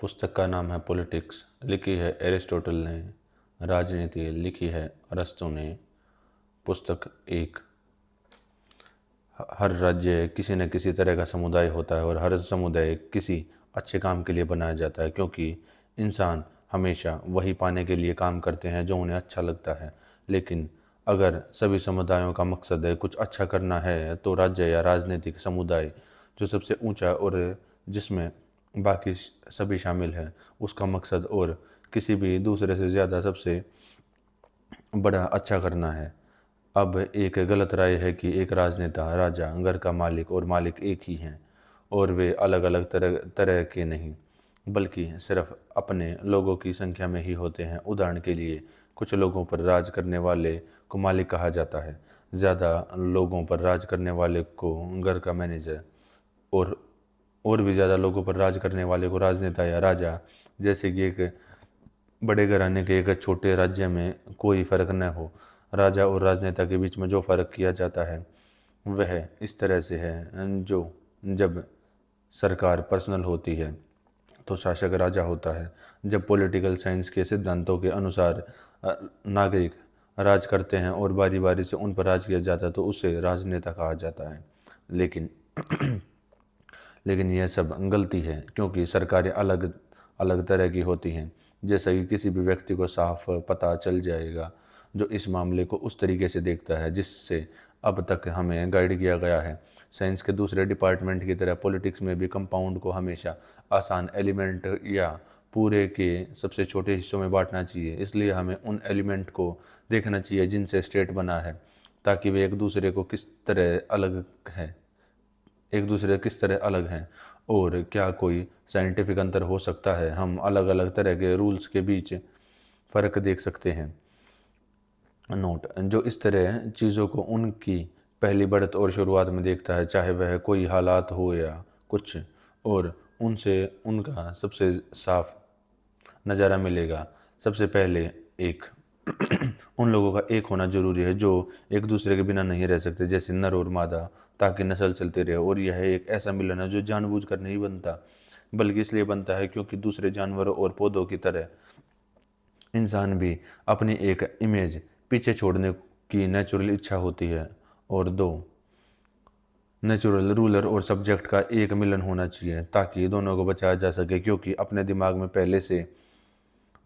पुस्तक का नाम है पॉलिटिक्स। लिखी है एरिस्टोटल ने। राजनीति लिखी है अरस्तु ने। पुस्तक एक। हर राज्य किसी न किसी तरह का समुदाय होता है और हर समुदाय किसी अच्छे काम के लिए बनाया जाता है, क्योंकि इंसान हमेशा वही पाने के लिए काम करते हैं जो उन्हें अच्छा लगता है। लेकिन अगर सभी समुदायों का मकसद है कुछ अच्छा करना है, तो राज्य या राजनीतिक समुदाय जो सबसे ऊंचा और जिसमें बाकी सभी शामिल हैं, उसका मकसद और किसी भी दूसरे से ज़्यादा सबसे बड़ा अच्छा करना है। अब एक गलत राय है कि एक राजनेता, राजा, घर का मालिक और मालिक एक ही हैं और वे अलग अलग तरह तरह के नहीं, बल्कि सिर्फ अपने लोगों की संख्या में ही होते हैं। उदाहरण के लिए, कुछ लोगों पर राज करने वाले को मालिक कहा जाता है, ज़्यादा लोगों पर राज करने वाले को घर का मैनेजर, और और भी ज़्यादा लोगों पर राज करने वाले को राजनेता या राजा। जैसे कि एक बड़े घराने के एक छोटे राज्य में कोई फर्क न हो। राजा और राजनेता के बीच में जो फर्क किया जाता है वह इस तरह से है, जो जब सरकार पर्सनल होती है तो शासक राजा होता है। जब पॉलिटिकल साइंस के सिद्धांतों के अनुसार नागरिक राज करते हैं और बारी बारी से उन पर राज किया जाता है तो उसे राजनेता कहा जाता है। लेकिन लेकिन यह सब गलती है, क्योंकि सरकारें अलग अलग तरह की होती हैं। जैसा कि किसी भी व्यक्ति को साफ पता चल जाएगा जो इस मामले को उस तरीके से देखता है जिससे अब तक हमें गाइड किया गया है। साइंस के दूसरे डिपार्टमेंट की तरह पॉलिटिक्स में भी कंपाउंड को हमेशा आसान एलिमेंट या पूरे के सबसे छोटे हिस्सों में बांटना चाहिए। इसलिए हमें उन एलिमेंट को देखना चाहिए जिनसे स्टेट बना है, ताकि वे एक दूसरे किस तरह अलग हैं और क्या कोई साइंटिफिक अंतर हो सकता है। हम अलग अलग तरह के रूल्स के बीच फ़र्क देख सकते हैं। नोट: जो इस तरह चीज़ों को उनकी पहली बढ़त और शुरुआत में देखता है, चाहे वह कोई हालात हो या कुछ और, उनसे उनका सबसे साफ नज़ारा मिलेगा। सबसे पहले एक उन लोगों का एक होना जरूरी है जो एक दूसरे के बिना नहीं रह सकते, जैसे नर और मादा, ताकि नस्ल चलती रहे। और यह एक ऐसा मिलन है जो जानबूझकर नहीं बनता, बल्कि इसलिए बनता है क्योंकि दूसरे जानवरों और पौधों की तरह इंसान भी अपनी एक इमेज पीछे छोड़ने की नेचुरल इच्छा होती है। और दो, नेचुरल रूलर और सब्जेक्ट का एक मिलन होना चाहिए ताकि दोनों को बचाया जा सके, क्योंकि अपने दिमाग में पहले से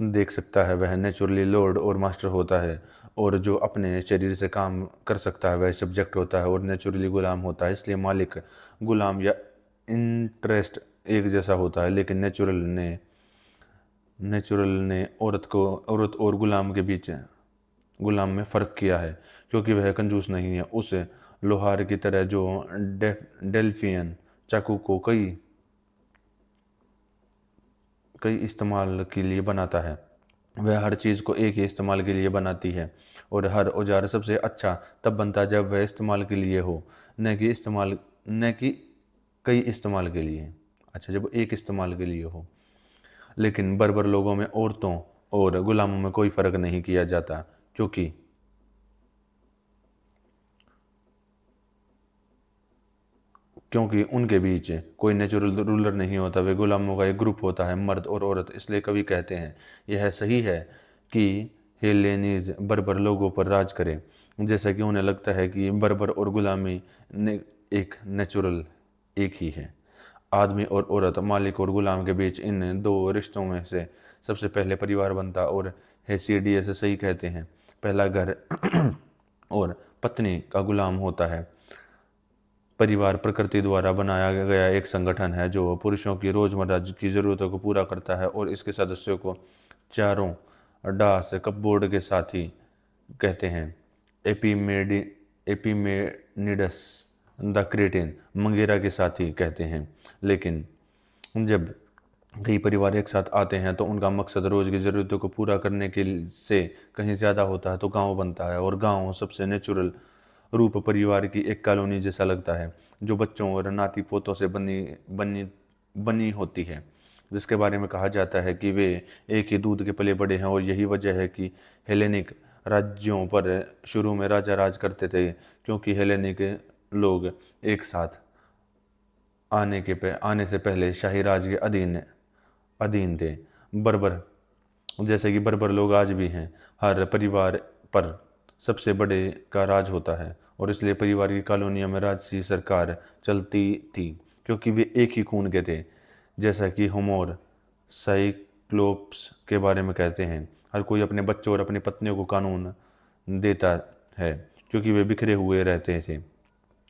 देख सकता है वह नेचुरली लॉर्ड और मास्टर होता है, और जो अपने शरीर से काम कर सकता है वह सब्जेक्ट होता है और नेचुरली गुलाम होता है। इसलिए मालिक, गुलाम या इंटरेस्ट एक जैसा होता है, लेकिन नेचुरल ने औरत और गुलाम के बीच गुलाम में फ़र्क किया है, क्योंकि वह कंजूस नहीं है। उस लोहार की तरह जो डेल्फियन चाकू को कई कई इस्तेमाल के लिए बनाता है, वह हर चीज़ को एक ही इस्तेमाल के लिए बनाती है। और हर औजार सबसे अच्छा तब बनता है जब वह इस्तेमाल के लिए हो, न कि कई इस्तेमाल के लिए। अच्छा, जब एक इस्तेमाल के लिए हो। लेकिन बर्बर लोगों में औरतों और गुलामों में कोई फ़र्क नहीं किया जाता, क्योंकि क्योंकि उनके बीच कोई नेचुरल रूलर नहीं होता, वे गुलामों का एक ग्रुप होता है, मर्द और औरत। इसलिए कवि कहते हैं, यह सही है कि हेलेनीज बर्बर लोगों पर राज करें, जैसा कि उन्हें लगता है कि बर्बर और गुलामी एक नेचुरल एक ही है। आदमी और औरत, मालिक और गुलाम के बीच इन दो रिश्तों में से सबसे पहले परिवार बनता, और हेसीडियस सही कहते हैं, पहला घर और पत्नी का गुलाम होता है। परिवार प्रकृति द्वारा बनाया गया एक संगठन है जो पुरुषों की रोजमर्रा की जरूरतों को पूरा करता है, और इसके सदस्यों को चारों डास कपबोर्ड के साथी कहते हैं। एपिमेनिडस द क्रेटेन मंगेरा के साथी कहते हैं। लेकिन जब कई परिवार एक साथ आते हैं तो उनका मकसद रोज की ज़रूरतों को पूरा करने के से कहीं ज़्यादा होता है, तो गांव बनता है। और गांव सबसे नेचुरल रूप परिवार की एक कॉलोनी जैसा लगता है, जो बच्चों और नाती पोतों से बनी बनी बनी होती है, जिसके बारे में कहा जाता है कि वे एक ही दूध के पले बड़े हैं। और यही वजह है कि हेलेनिक राज्यों पर शुरू में राजा राज करते थे, क्योंकि हेलेनिक लोग एक साथ आने से पहले शाही राज के अधीन अधीन थे। बर्बर, जैसे कि बर्बर लोग आज भी हैं। हर परिवार पर सबसे बड़े का राज होता है और इसलिए परिवार की कॉलोनियों में राजसी सरकार चलती थी, क्योंकि वे एक ही खून के थे। जैसा कि होमर साइक्लोप्स के बारे में कहते हैं, हर कोई अपने बच्चों और अपनी पत्नियों को कानून देता है, क्योंकि वे बिखरे हुए रहते थे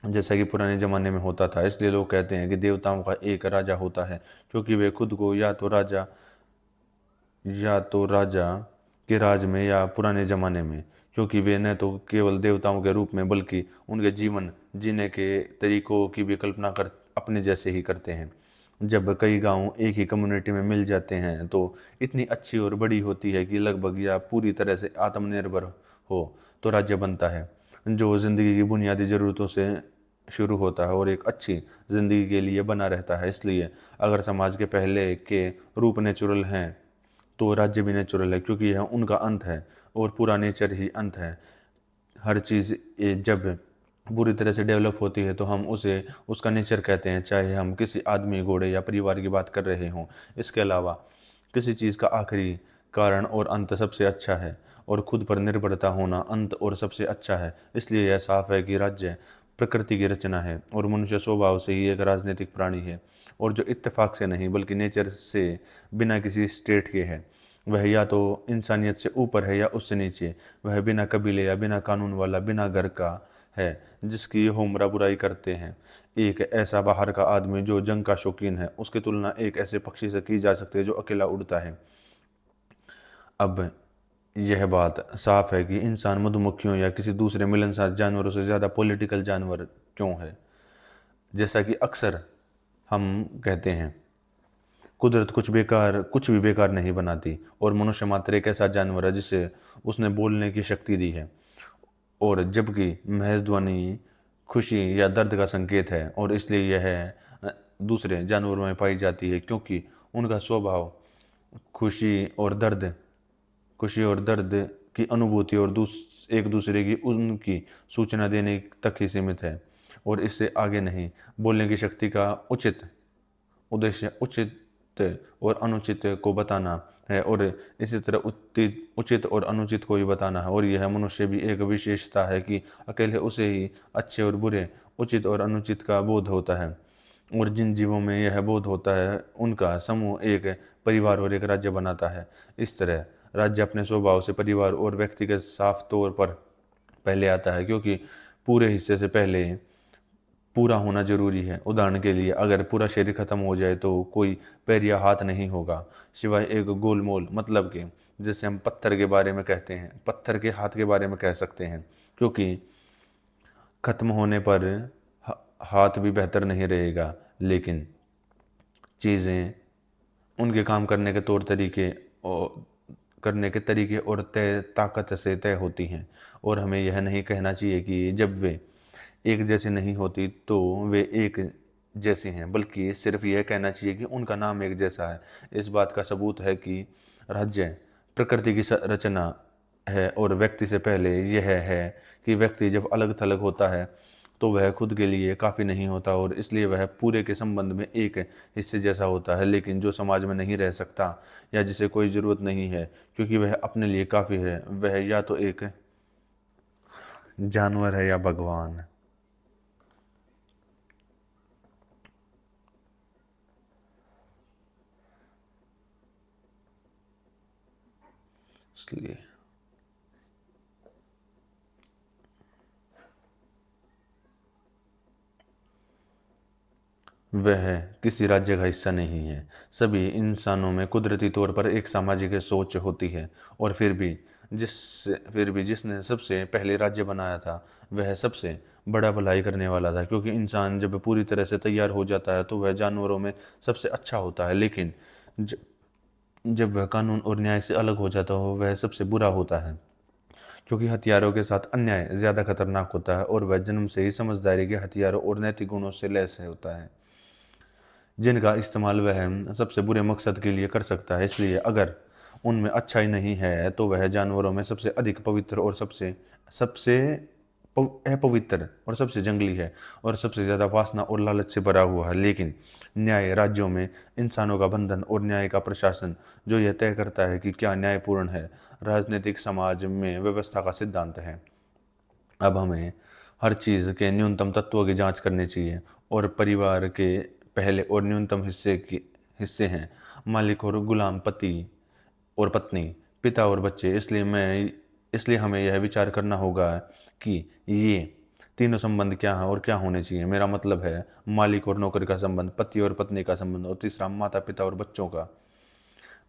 जैसा कि पुराने ज़माने में होता था। इसलिए लोग कहते हैं कि देवताओं का एक राजा होता है, क्योंकि वे खुद को या तो राजा के राज में या पुराने ज़माने में, क्योंकि वे न तो केवल देवताओं के रूप में बल्कि उनके जीवन जीने के तरीकों की भी कल्पना कर अपने जैसे ही करते हैं। जब कई गांव एक ही कम्युनिटी में मिल जाते हैं तो इतनी अच्छी और बड़ी होती है कि लगभग या पूरी तरह से आत्मनिर्भर हो तो राज्य बनता है, जो ज़िंदगी की बुनियादी ज़रूरतों से शुरू होता है और एक अच्छी ज़िंदगी के लिए बना रहता है। इसलिए अगर समाज के पहले के रूप नेचुरल हैं तो राज्य भी नेचुरल है, क्योंकि यह उनका अंत है और पूरा नेचर ही अंत है। हर चीज़ जब बुरी तरह से डेवलप होती है तो हम उसे उसका नेचर कहते हैं, चाहे हम किसी आदमी, घोड़े या परिवार की बात कर रहे हों। इसके अलावा किसी चीज़ का आखिरी कारण और अंत सबसे अच्छा है और खुद पर निर्भरता होना अंत और सबसे अच्छा है। इसलिए यह साफ है कि राज्य प्रकृति की रचना है और मनुष्य स्वभाव से ही एक राजनीतिक प्राणी है, और जो इत्तेफाक से नहीं बल्कि नेचर से बिना किसी स्टेट के है। वह या तो इंसानियत से ऊपर है या उससे नीचे। वह बिना कबीले या बिना कानून वाला, बिना घर का है, जिसकी होमरा बुराई करते हैं। एक ऐसा बाहर का आदमी जो जंग का शौकीन है, उसकी तुलना एक ऐसे पक्षी से की जा सकती है जो अकेला उड़ता है। अब यह बात साफ है कि इंसान मधुमक्खियों या किसी दूसरे मिलनसार जानवरों से ज़्यादा पॉलिटिकल जानवर क्यों है। जैसा कि अक्सर हम कहते हैं, कुदरत कुछ भी बेकार नहीं बनाती और मनुष्य मात्र एक ऐसा जानवर है जिसे उसने बोलने की शक्ति दी है, और जबकि महज ध्वनि खुशी या दर्द का संकेत है, और इसलिए यह दूसरे जानवरों में पाई जाती है, क्योंकि उनका स्वभाव खुशी और दर्द खुशी और दर्द की अनुभूति और एक दूसरे की उनकी सूचना देने तक ही सीमित है और इससे आगे नहीं। बोलने की शक्ति का उचित उद्देश्य उचित और अनुचित को बताना है, और इसी तरह उचित और अनुचित को भी बताना है। और यह मनुष्य भी एक विशेषता है कि अकेले उसे ही अच्छे और बुरे, उचित और अनुचित का बोध होता है, और जिन जीवों में यह बोध होता है उनका समूह एक परिवार और एक राज्य बनाता है। इस तरह राज्य अपने स्वभाव से परिवार और व्यक्ति के साफ तौर पर पहले आता है, क्योंकि पूरे हिस्से से पहले पूरा होना जरूरी है। उदाहरण के लिए, अगर पूरा शरीर खत्म हो जाए तो कोई पैर या हाथ नहीं होगा, सिवाय एक गोलमोल, मतलब के जैसे हम पत्थर के बारे में कहते हैं, पत्थर के हाथ के बारे में कह सकते हैं, क्योंकि खत्म होने पर हाथ भी बेहतर नहीं रहेगा, लेकिन चीज़ें उनके काम करने के तरीके और तय ताकत से तय होती हैं। और हमें यह नहीं कहना चाहिए कि जब वे एक जैसी नहीं होती तो वे एक जैसे हैं, बल्कि सिर्फ यह कहना चाहिए कि उनका नाम एक जैसा है। इस बात का सबूत है कि राज्य प्रकृति की रचना है, और व्यक्ति से पहले यह है कि व्यक्ति जब अलग थलग होता है तो वह खुद के लिए काफ़ी नहीं होता, और इसलिए वह पूरे के संबंध में एक हिस्से जैसा होता है। लेकिन जो समाज में नहीं रह सकता या जिसे कोई ज़रूरत नहीं है क्योंकि वह अपने लिए काफ़ी है, वह या तो एक जानवर है या भगवान। इसलिए वह किसी राज्य का हिस्सा नहीं है। सभी इंसानों में कुदरती तौर पर एक सामाजिक सोच होती है, और फिर भी जिसने सबसे पहले राज्य बनाया था वह सबसे बड़ा भलाई करने वाला था, क्योंकि इंसान जब पूरी तरह से तैयार हो जाता है तो वह जानवरों में सबसे अच्छा होता है, लेकिन जब वह कानून और न्याय से अलग हो जाता हो वह सबसे बुरा होता है, क्योंकि हथियारों के साथ अन्याय ज़्यादा खतरनाक होता है और वह जन्म से ही समझदारी के हथियारों और नैतिक गुणों से लैस होता है, जिनका इस्तेमाल वह सबसे बुरे मकसद के लिए कर सकता है। इसलिए अगर उनमें अच्छाई नहीं है तो वह जानवरों में सबसे अधिक पवित्र और सबसे सबसे अपवित्र और सबसे जंगली है और सबसे ज़्यादा वासना और लालच से भरा हुआ है। लेकिन न्याय राज्यों में इंसानों का बंधन और न्याय का प्रशासन जो यह तय करता है कि क्या न्यायपूर्ण है, राजनीतिक समाज में व्यवस्था का सिद्धांत है। अब हमें हर चीज़ के न्यूनतम तत्वों की जांच करनी चाहिए और परिवार के पहले और न्यूनतम हिस्से हैं मालिक और गुलाम, पति और पत्नी, पिता और बच्चे। इसलिए हमें यह विचार करना होगा कि ये तीनों संबंध क्या हैं और क्या होने चाहिए। मेरा मतलब है मालिक और नौकर का संबंध, पति और पत्नी का संबंध, और तीसरा माता पिता और बच्चों का।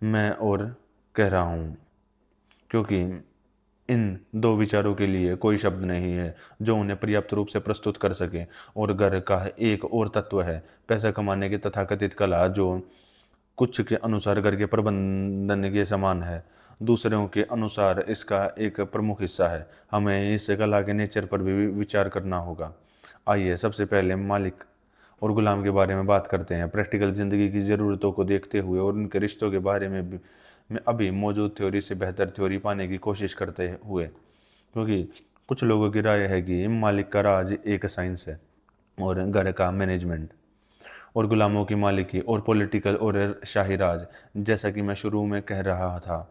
मैं और कह रहा हूँ क्योंकि इन दो विचारों के लिए कोई शब्द नहीं है जो उन्हें पर्याप्त रूप से प्रस्तुत कर सके। और घर का एक और तत्व है पैसा कमाने की तथाकथित कला, जो कुछ के अनुसार घर के प्रबंधन के समान है, दूसरों के अनुसार इसका एक प्रमुख हिस्सा है। हमें इस कला के नेचर पर भी विचार करना होगा। आइए सबसे पहले मालिक और गुलाम के बारे में बात करते हैं। प्रैक्टिकल ज़िंदगी की ज़रूरतों को देखते हुए और उनके रिश्तों के बारे में अभी मौजूद थ्योरी से बेहतर थ्योरी पाने की कोशिश करते हुए, क्योंकि कुछ लोगों की राय है कि मालिक का राज एक साइंस है और घर का मैनेजमेंट, और गुलामों की मालिकी और पॉलिटिकल और शाही राज, जैसा कि मैं शुरू में कह रहा था,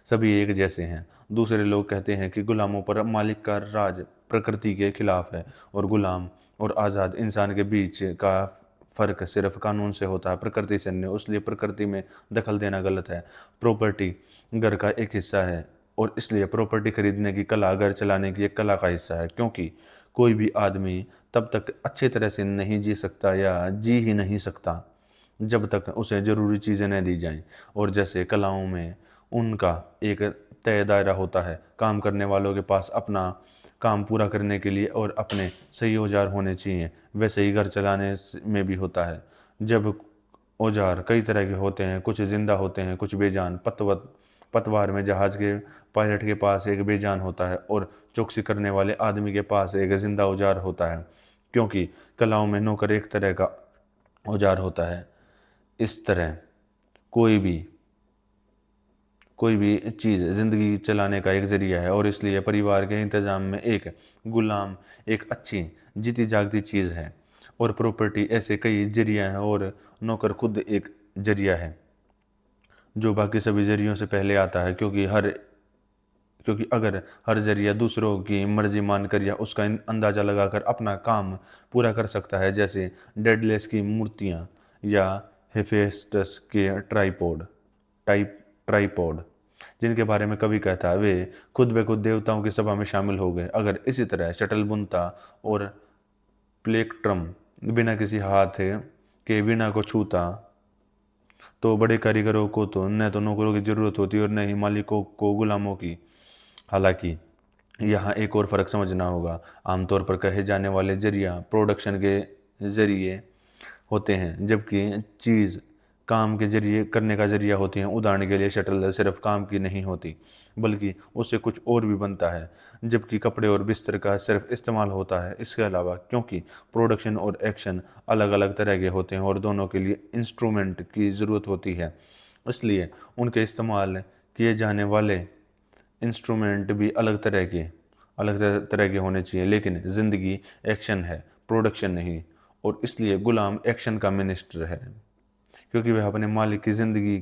सभी एक जैसे हैं। दूसरे लोग कहते हैं कि गुलामों पर मालिक का राज प्रकृति के खिलाफ है और गुलाम और आज़ाद इंसान के बीच का फर्क सिर्फ कानून से होता है, प्रकृति से नहीं। इसलिए प्रकृति में दखल देना गलत है। प्रॉपर्टी घर का एक हिस्सा है और इसलिए प्रॉपर्टी खरीदने की कला घर चलाने की एक कला का हिस्सा है, क्योंकि कोई भी आदमी तब तक अच्छी तरह से नहीं जी सकता या जी ही नहीं सकता जब तक उसे ज़रूरी चीज़ें न दी जाएं। और जैसे कलाओं में उनका एक तय दायरा होता है, काम करने वालों के पास अपना काम पूरा करने के लिए और अपने सही औजार होने चाहिए, वैसे ही घर चलाने में भी होता है। जब औजार कई तरह के होते हैं, कुछ जिंदा होते हैं, कुछ बेजान। पतवार में जहाज के पायलट के पास एक बेजान होता है और चौकसी करने वाले आदमी के पास एक जिंदा औजार होता है, क्योंकि कलाओं में नौकर एक तरह का औजार होता है। इस तरह कोई भी कोई भी चीज़ ज़िंदगी चलाने का एक ज़रिया है और इसलिए परिवार के इंतज़ाम में एक गुलाम एक अच्छी जीती जागती चीज़ है और प्रॉपर्टी ऐसे कई ज़रिया हैं और नौकर खुद एक ज़रिया है जो बाकी सभी ज़रियों से पहले आता है, क्योंकि अगर हर ज़रिया दूसरों की मर्जी मानकर या उसका अंदाज़ा लगाकर अपना काम पूरा कर सकता है, जैसे डेडलेस की मूर्तियाँ या हेफेस्टस के ट्राइपॉड जिनके बारे में कवि कहता है वे खुद ब खुद देवताओं की सभा में शामिल हो गए। अगर इसी तरह शटल बुनता और प्लेक्ट्रम बिना किसी हाथ के वीणा को छूता, तो बड़े कारीगरों को तो न तो नौकरों की ज़रूरत होती और न ही मालिकों को गुलामों की। हालांकि यहाँ एक और फ़र्क समझना होगा। आमतौर पर कहे जाने वाले जरिया प्रोडक्शन के ज़रिए होते हैं, जबकि चीज़ काम के जरिए करने का जरिया होती है। उदाहरण के लिए शटल सिर्फ काम की नहीं होती, बल्कि उससे कुछ और भी बनता है, जबकि कपड़े और बिस्तर का सिर्फ इस्तेमाल होता है। इसके अलावा क्योंकि प्रोडक्शन और एक्शन अलग अलग तरह के होते हैं और दोनों के लिए इंस्ट्रूमेंट की ज़रूरत होती है, इसलिए उनके इस्तेमाल किए जाने वाले इंस्ट्रूमेंट भी अलग तरह के होने चाहिए। लेकिन ज़िंदगी एक्शन है, प्रोडक्शन नहीं, और इसलिए गुलाम एक्शन का मिनिस्टर है, क्योंकि वह अपने मालिक की ज़िंदगी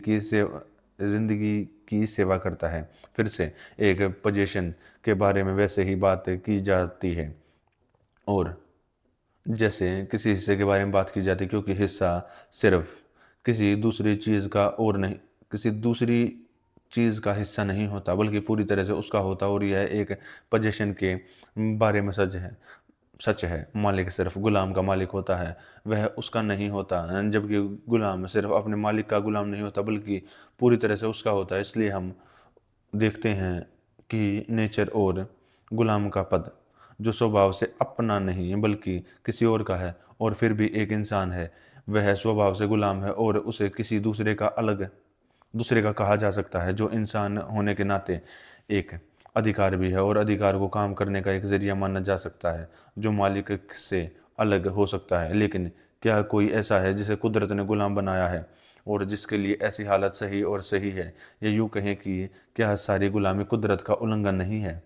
की सेवा करता है। फिर से एक पोजीशन के बारे में वैसे ही बात की जाती है और जैसे किसी हिस्से के बारे में बात की जाती है, क्योंकि हिस्सा सिर्फ किसी दूसरी चीज़ का और नहीं किसी दूसरी चीज़ का हिस्सा नहीं होता, बल्कि पूरी तरह से उसका होता। और यह एक पोजीशन के बारे में सच है। मालिक सिर्फ गुलाम का मालिक होता है, वह उसका नहीं होता, जबकि गुलाम सिर्फ अपने मालिक का गुलाम नहीं होता, बल्कि पूरी तरह से उसका होता है। इसलिए हम देखते हैं कि नेचर और गुलाम का पद, जो स्वभाव से अपना नहीं है बल्कि किसी और का है और फिर भी एक इंसान है, वह स्वभाव से गुलाम है और उसे किसी दूसरे का कहा जा सकता है, जो इंसान होने के नाते एक अधिकार भी है और अधिकार को काम करने का एक ज़रिया माना जा सकता है, जो मालिक से अलग हो सकता है। लेकिन क्या कोई ऐसा है जिसे कुदरत ने गुलाम बनाया है और जिसके लिए ऐसी हालत सही है, या यूँ कहें कि क्या सारी गुलामी कुदरत का उल्लंघन नहीं है?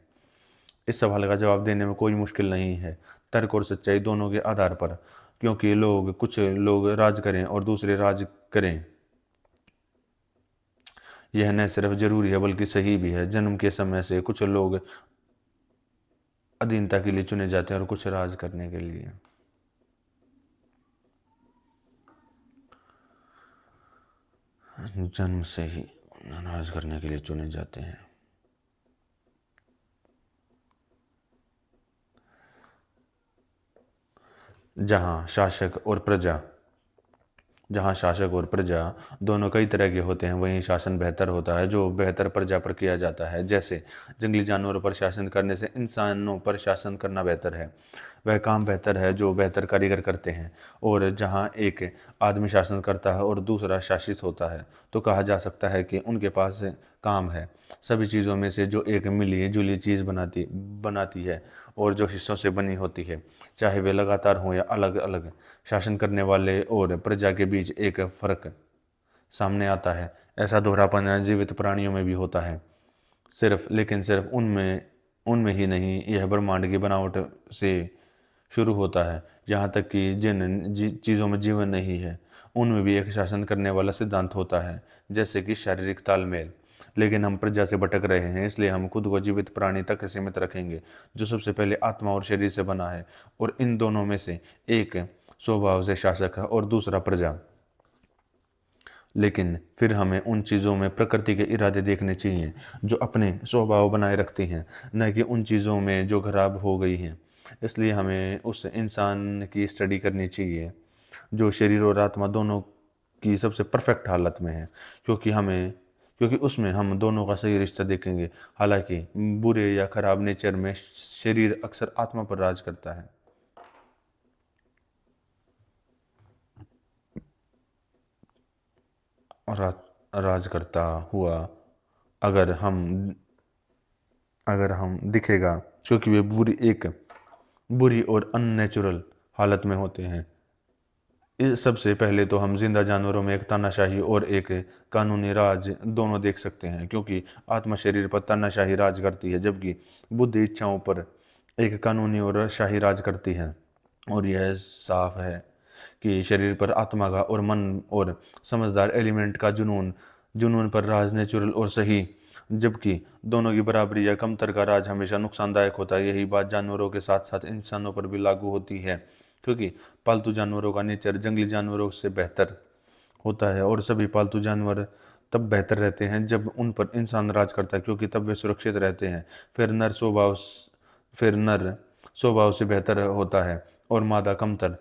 इस सवाल का जवाब देने में कोई मुश्किल नहीं है, तर्क और सच्चाई दोनों के आधार पर। क्योंकि कुछ लोग राज करें और दूसरे राज करें, यह न सिर्फ जरूरी है बल्कि सही भी है। जन्म के समय से कुछ लोग अधीनता के लिए चुने जाते हैं और कुछ राज करने के लिए। जन्म से ही राज करने के लिए चुने जाते हैं। जहाँ शासक और प्रजा दोनों कई तरह के होते हैं, वहीं शासन बेहतर होता है जो बेहतर प्रजा पर किया जाता है। जैसे जंगली जानवरों पर शासन करने से इंसानों पर शासन करना बेहतर है। वह काम बेहतर है जो बेहतर कारीगर करते हैं। और जहाँ एक आदमी शासन करता है और दूसरा शासित होता है, तो कहा जा सकता है कि उनके पास काम है। सभी चीज़ों में से जो एक मिली जुली चीज़ बनाती बनाती है और जो हिस्सों से बनी होती है, चाहे वे लगातार हों या अलग अलग। शासन करने वाले और प्रजा के बीच एक फर्क सामने आता है। ऐसा दोहरापन जीवित प्राणियों में भी होता है, सिर्फ उनमें उनमें ही नहीं, यह ब्रह्मांड की बनावट से शुरू होता है। यहाँ तक कि जिन चीज़ों में जीवन नहीं है, उनमें भी एक शासन करने वाला सिद्धांत होता है, जैसे कि शारीरिक तालमेल। लेकिन हम प्रजा से भटक रहे हैं, इसलिए हम खुद को जीवित प्राणी तक सीमित रखेंगे, जो सबसे पहले आत्मा और शरीर से बना है। और इन दोनों में से एक स्वभाव से शासक है और दूसरा प्रजा। लेकिन फिर हमें उन चीज़ों में प्रकृति के इरादे देखने चाहिए जो अपने स्वभाव बनाए रखती हैं, न कि उन चीज़ों में जो खराब हो गई हैं। इसलिए हमें उस इंसान की स्टडी करनी चाहिए जो शरीर और आत्मा दोनों की सबसे परफेक्ट हालत में है, क्योंकि उसमें हम दोनों का सही रिश्ता देखेंगे। हालांकि बुरे या खराब नेचर में शरीर अक्सर आत्मा पर राज करता है। राज करता हुआ अगर हम दिखेगा, क्योंकि वे बुरी और अननेचुरल हालत में होते हैं। इस सबसे पहले तो हम जिंदा जानवरों में एक तानाशाही और एक कानूनी राज दोनों देख सकते हैं, क्योंकि आत्मा शरीर पर तानाशाही राज करती है, जबकि बुद्धि इच्छाओं पर एक कानूनी और शाही राज करती है। और यह साफ है कि शरीर पर आत्मा का और मन और समझदार एलिमेंट का जुनून पर राज नेचुरल और सही, जबकि दोनों की बराबरी या कमतर का राज हमेशा नुकसानदायक होता है। यही बात जानवरों के साथ साथ इंसानों पर भी लागू होती है, क्योंकि पालतू जानवरों का नेचर जंगली जानवरों से बेहतर होता है। और सभी पालतू जानवर तब बेहतर रहते हैं जब उन पर इंसान राज करता है, क्योंकि तब वे सुरक्षित रहते हैं। फिर नर स्वभाव से बेहतर होता है और मादा कमतर।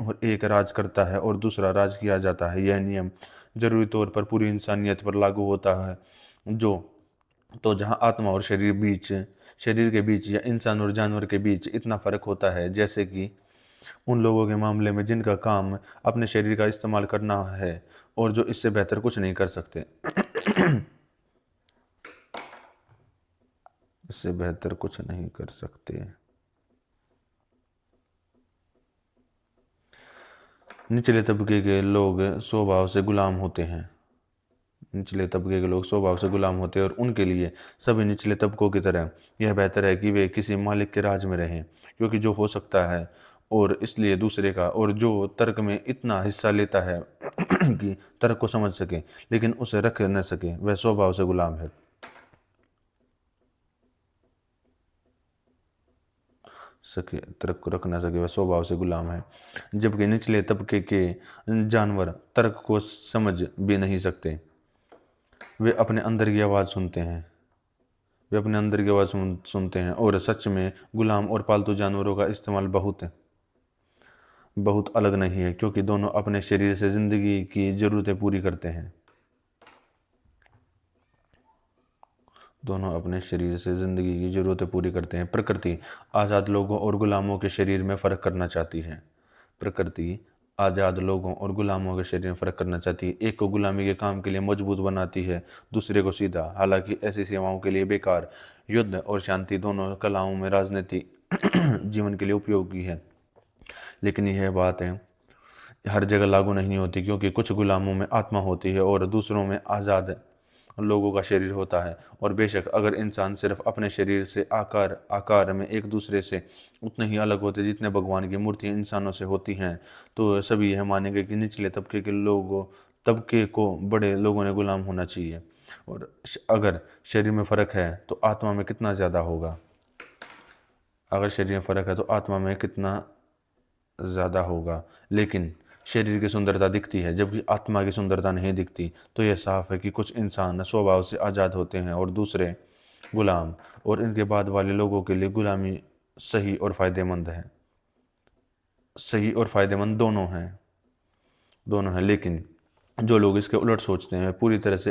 और एक राज करता है और दूसरा राज किया जाता है। यह नियम जरूरी तौर पर पूरी इंसानियत पर लागू होता है। जो तो जहाँ आत्मा और शरीर के बीच या इंसान और जानवर के बीच इतना फर्क होता है, जैसे कि उन लोगों के मामले में जिनका काम अपने शरीर का इस्तेमाल करना है और जो इससे बेहतर कुछ नहीं कर सकते। इससे बेहतर कुछ नहीं कर सकते। निचले तबके के लोग स्वभाव से गुलाम होते हैं। निचले तबके के लोग स्वभाव से गुलाम होते हैं और उनके लिए सभी निचले तबकों की तरह यह बेहतर है कि वे किसी मालिक के राज में रहें, क्योंकि जो हो सकता है और इसलिए दूसरे का, और जो तर्क में इतना हिस्सा लेता है कि तर्क को समझ सके लेकिन उसे रख न सके, वह स्वभाव से गुलाम है। तर्क को रख न सके, वह स्वभाव से गुलाम है। जबकि निचले तबके के जानवर तर्क को समझ भी नहीं सकते। वे अपने अंदर की आवाज़ सुनते हैं। और सच में गुलाम और पालतू जानवरों का इस्तेमाल बहुत अलग नहीं है, क्योंकि दोनों अपने शरीर से जिंदगी की ज़रूरतें पूरी करते हैं। प्रकृति आज़ाद लोगों और गुलामों के शरीर में फ़र्क करना चाहती है। एक को गुलामी के काम के लिए मजबूत बनाती है, दूसरे को सीधा। हालांकि ऐसी सेवाओं के लिए बेकार, युद्ध और शांति दोनों कलाओं में राजनीति जीवन के लिए उपयोगी है। लेकिन यह बात है हर जगह लागू नहीं होती, क्योंकि कुछ गुलामों में आत्मा होती है और दूसरों में आज़ाद लोगों का शरीर होता है। और बेशक अगर इंसान सिर्फ अपने शरीर से आकार आकार में एक दूसरे से उतने ही अलग होते जितने भगवान की मूर्तियाँ इंसानों से होती हैं, तो सभी यह मानेंगे कि निचले तबके को बड़े लोगों ने गुलाम होना चाहिए। और अगर शरीर में फ़र्क है तो आत्मा में कितना ज़्यादा होगा। अगर शरीर में फ़र्क है तो आत्मा में कितना ज़्यादा होगा। लेकिन शरीर की सुंदरता दिखती है जबकि आत्मा की सुंदरता नहीं दिखती, तो यह साफ है कि कुछ इंसान स्वभाव से आज़ाद होते हैं और दूसरे गुलाम। और इनके बाद वाले लोगों के लिए गुलामी सही और फायदेमंद है। सही और फायदेमंद दोनों हैं। लेकिन जो लोग इसके उलट सोचते हैं पूरी तरह से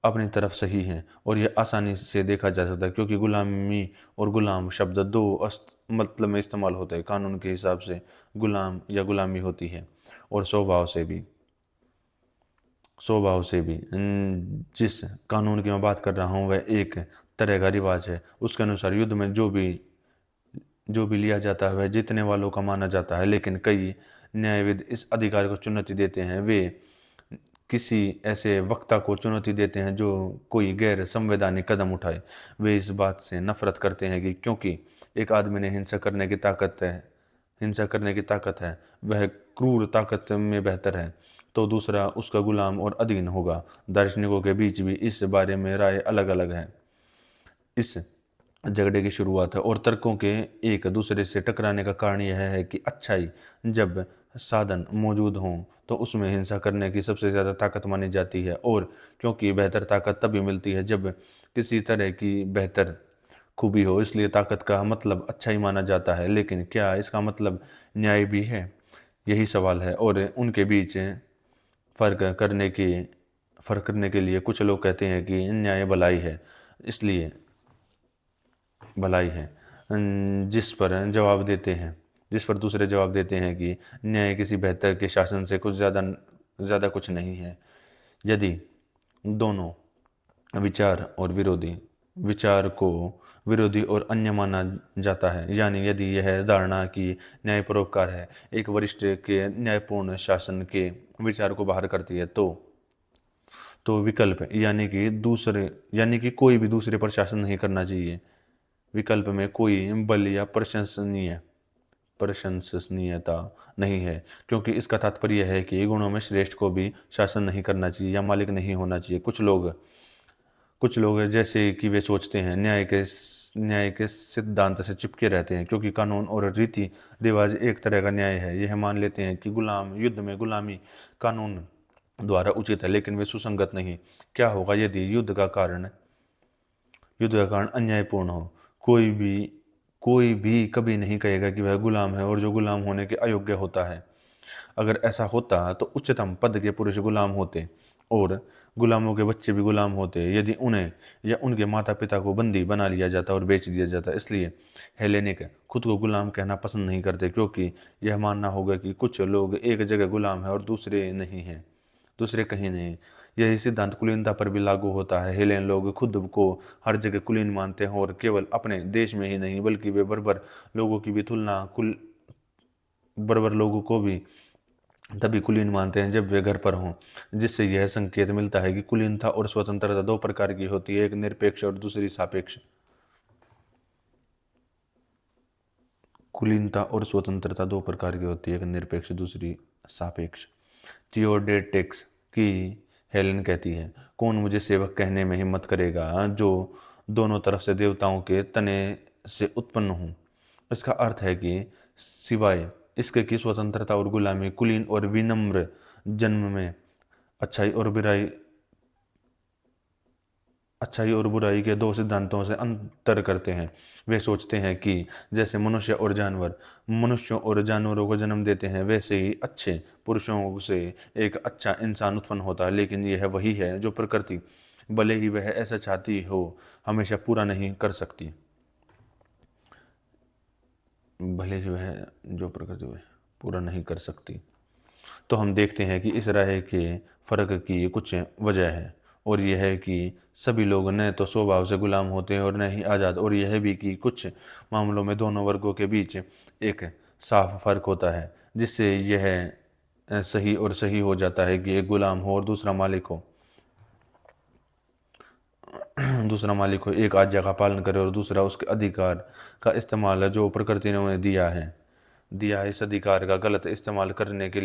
अपनी तरफ सही हैं। और यह आसानी से देखा जा सकता है क्योंकि गुलामी और गुलाम शब्द दो मतलब में इस्तेमाल होते हैं। कानून के हिसाब से गुलाम या गुलामी होती है, और स्वभाव से भी जिस कानून की मैं बात कर रहा हूँ वह एक तरह का रिवाज है। उसके अनुसार युद्ध में जो भी लिया जाता है वह जीतने वालों का माना जाता है। लेकिन कई न्यायविद इस अधिकार को चुनौती देते हैं। वे किसी ऐसे वक्ता को चुनौती देते हैं जो कोई गैर संवैधानिक कदम उठाए। वे इस बात से नफरत करते हैं कि क्योंकि एक आदमी ने हिंसा करने की ताकत है वह क्रूर ताकत में बेहतर है, तो दूसरा उसका गुलाम और अधीन होगा। दार्शनिकों के बीच भी इस बारे में राय अलग अलग है। इस झगड़े की शुरुआत है और तर्कों के एक दूसरे से टकराने का कारण यह है कि अच्छाई जब साधन मौजूद हों तो उसमें हिंसा करने की सबसे ज़्यादा ताकत मानी जाती है। और क्योंकि बेहतर ताकत तभी मिलती है जब किसी तरह की बेहतर खूबी हो, इसलिए ताकत का मतलब अच्छाई माना जाता है। लेकिन क्या इसका मतलब न्याय भी है? यही सवाल है। और उनके बीच फ़र्क करने की फ़र्क करने के लिए कुछ लोग कहते हैं कि न्याय भलाई है जिस पर दूसरे जवाब देते हैं कि न्याय किसी बेहतर के शासन से कुछ ज़्यादा ज़्यादा कुछ नहीं है। यदि दोनों विचार को विरोधी और अन्य माना जाता है, यानी यदि यह धारणा कि न्याय परोपकार है एक वरिष्ठ के न्यायपूर्ण शासन के विचार को बाहर करती है, तो विकल्प यानी कि कोई भी दूसरे पर शासन नहीं करना चाहिए। विकल्प में कोई बल या प्रशंसनीयता नहीं है, क्योंकि इसका तात्पर्य है कि गुणों में श्रेष्ठ को भी शासन नहीं करना चाहिए या मालिक नहीं होना चाहिए। कुछ लोग जैसे कि वे सोचते हैं न्याय के सिद्धांत से चिपके रहते हैं, क्योंकि कानून और रीति रिवाज एक तरह का न्याय है। यह मान लेते हैं कि युद्ध में गुलामी कानून द्वारा उचित है, लेकिन वे सुसंगत नहीं। क्या होगा यदि युद्ध का कारण अन्यायपूर्ण हो? कोई भी कभी नहीं कहेगा कि वह गुलाम है और जो गुलाम होने के अयोग्य होता है। अगर ऐसा होता तो उच्चतम पद के पुरुष गुलाम होते और गुलामों के बच्चे भी गुलाम होते यदि उन्हें या उनके माता पिता को बंदी बना लिया जाता और बेच दिया जाता। इसलिए हेलेनिक खुद को गुलाम कहना पसंद नहीं करते, क्योंकि यह मानना होगा कि कुछ लोग एक जगह गुलाम है और दूसरे कहीं नहीं। यही सिद्धांत कुलीनता पर भी लागू होता है। हेलेन लोग खुद को हर जगह कुलीन मानते हैं और केवल अपने देश में ही नहीं बल्कि वे बर्बर लोगों को भी तभी कुलीन मानते हैं जब वे घर पर हों, जिससे यह संकेत मिलता है कि कुलीनता और स्वतंत्रता दो प्रकार की होती है, एक निरपेक्ष और दूसरी सापेक्ष। कुलीनता और स्वतंत्रता दो प्रकार की होती है, एक निरपेक्ष दूसरी सापेक्ष। थियोडेटिक्स की हेलेन कहती है, कौन मुझे सेवक कहने में हिम्मत करेगा जो दोनों तरफ से देवताओं के तने से उत्पन्न हूँ। इसका अर्थ है कि सिवाय इसके कि स्वतंत्रता और गुलामी कुलीन और विनम्र जन्म में अच्छाई और बुराई अच्छाई और बुराई के दो सिद्धांतों से अंतर करते हैं। वे सोचते हैं कि जैसे मनुष्यों और जानवरों को जन्म देते हैं, वैसे ही अच्छे पुरुषों से एक अच्छा इंसान उत्पन्न होता है। लेकिन यह वही है जो प्रकृति, भले ही वह ऐसा चाहती हो, हमेशा पूरा नहीं कर सकती। भले ही वह जो प्रकृति वह पूरा नहीं कर सकती। तो हम देखते हैं कि इस राय के फर्क की कुछ वजह है, और यह है कि सभी लोग न तो स्वभाव से गुलाम होते हैं और न ही आज़ाद, और यह भी कि कुछ मामलों में दोनों वर्गों के बीच एक साफ फर्क होता है, जिससे यह सही हो जाता है कि एक गुलाम हो और दूसरा मालिक हो। दूसरा मालिक हो, एक आज्ञा का पालन करे और दूसरा उसके अधिकार का इस्तेमाल है जो प्रकृति ने उन्हें दिया है। इस अधिकार का गलत इस्तेमाल करने के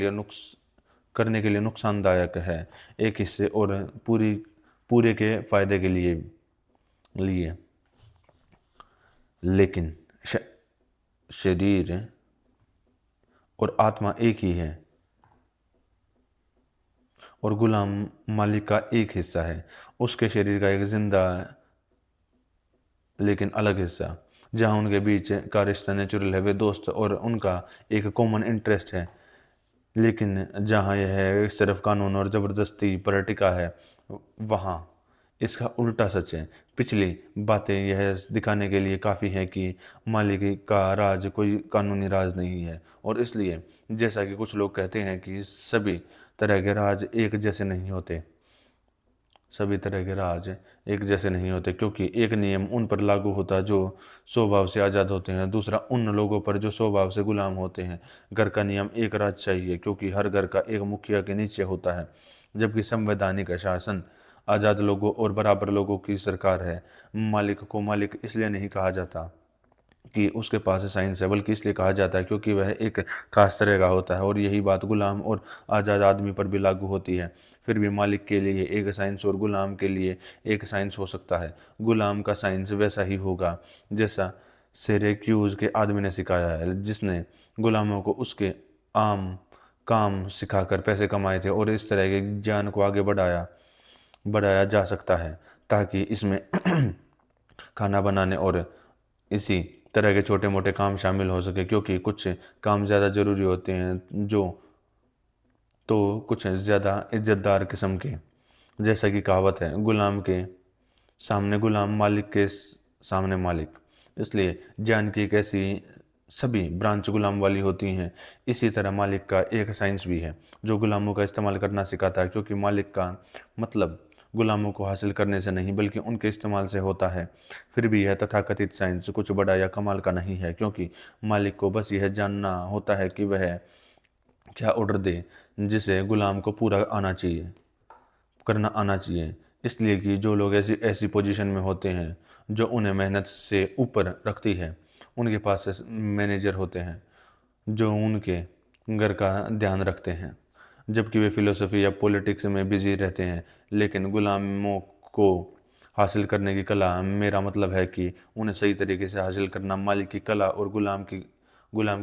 लिए नुकसानदायक है, एक हिस्से और पूरे के फायदे के लिए। लेकिन श- शरीर और आत्मा एक ही है और गुलाम मालिक का एक हिस्सा है, उसके शरीर का एक जिंदा लेकिन अलग हिस्सा। जहाँ उनके बीच का रिश्ता नेचुरल है, वे दोस्त और उनका एक कॉमन इंटरेस्ट है। लेकिन जहाँ यह सिर्फ कानून और ज़बरदस्ती पर टिका है, वहाँ इसका उल्टा सच है। पिछली बातें यह दिखाने के लिए काफ़ी है कि मालिक का राज कोई कानूनी राज नहीं है, और इसलिए जैसा कि कुछ लोग कहते हैं कि सभी तरह के राज एक जैसे नहीं होते, क्योंकि एक नियम उन पर लागू होता जो स्वभाव से आज़ाद होते हैं, दूसरा उन लोगों पर जो स्वभाव से गुलाम होते हैं। घर का नियम एक राज चाहिए, क्योंकि हर घर का एक मुखिया के नीचे होता है, जबकि संवैधानिक शासन आज़ाद लोगों और बराबर लोगों की सरकार है। मालिक को मालिक इसलिए नहीं कहा जाता कि उसके पास साइंस है, बल्कि इसलिए कहा जाता है क्योंकि वह एक खास तरह का होता है, और यही बात गुलाम और आज़ाद आदमी पर भी लागू होती है। फिर भी मालिक के लिए एक साइंस और गुलाम के लिए एक साइंस हो सकता है। गुलाम का साइंस वैसा ही होगा जैसा सिरैक्यूज के आदमी ने सिखाया है, जिसने गुलामों को उसके आम काम सिखाकर पैसे कमाए थे, और इस तरह के ज्ञान को आगे बढ़ाया जा सकता है ताकि इसमें खाना बनाने और इसी तरह के छोटे मोटे काम शामिल हो सके, क्योंकि कुछ काम ज़्यादा ज़रूरी होते हैं जो तो कुछ ज़्यादा इज्जतदार किस्म के। जैसा कि कहावत है, गुलाम के सामने गुलाम, मालिक के सामने मालिक। इसलिए ज्ञान की एक ऐसी सभी ब्रांच गुलाम वाली होती हैं। इसी तरह मालिक का एक साइंस भी है जो गुलामों का इस्तेमाल करना सिखाता है, क्योंकि मालिक का मतलब गुलामों को हासिल करने से नहीं बल्कि उनके इस्तेमाल से होता है। फिर भी यह तथाकथित साइंस कुछ बड़ा या कमाल का नहीं है, क्योंकि मालिक को बस यह जानना होता है कि वह क्या ऑर्डर दे जिसे गुलाम को पूरा करना आना चाहिए। इसलिए कि जो लोग ऐसी ऐसी पोजीशन में होते हैं जो उन्हें मेहनत से ऊपर रखती है, उनके पास मैनेजर होते हैं जो उनके घर का ध्यान रखते हैं, जबकि वे फिलोसफी या पॉलिटिक्स में बिजी रहते हैं। लेकिन गुलामों को हासिल करने की कला, मेरा मतलब है कि उन्हें सही तरीके से हासिल करना, मालिक की कला और गुलाम की